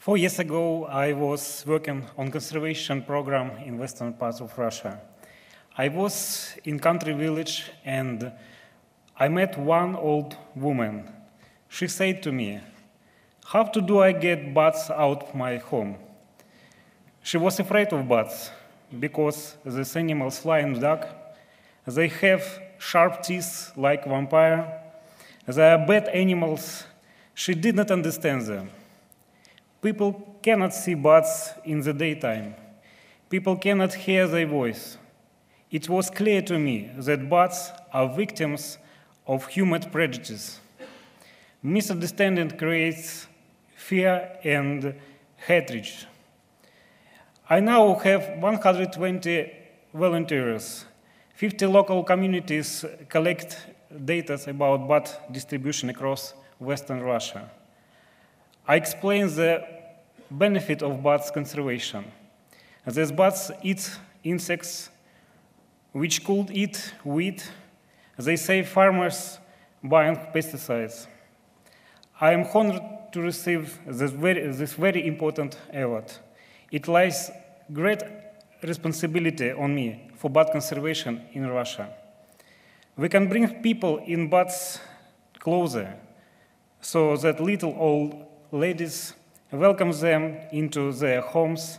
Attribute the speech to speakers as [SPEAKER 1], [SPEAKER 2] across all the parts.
[SPEAKER 1] 4 years ago, I was working on conservation program in western parts of Russia. I was in country village and I met one old woman. She said to me, "How do I get bats out of my home?" She was afraid of bats because these animals fly in the dark. They have sharp teeth like vampire. They are bad animals. She did not understand them. People cannot see bats in the daytime. People cannot hear their voice. It was clear to me that bats are victims of human prejudice. Misunderstanding creates fear and hatred. I now have 120 volunteers. 50 local communities collect data about bat distribution across Western Russia. I explain the benefit of bats conservation. These bats eat insects which could eat wheat. They save farmers buying pesticides. I am honored to receive this very important award. It lies great responsibility on me for bat conservation in Russia. We can bring people in bats closer so that little old ladies welcome them into their homes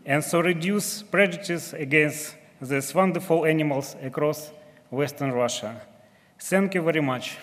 [SPEAKER 1] and so reduce prejudice against these wonderful animals across Western Russia. Thank you very much.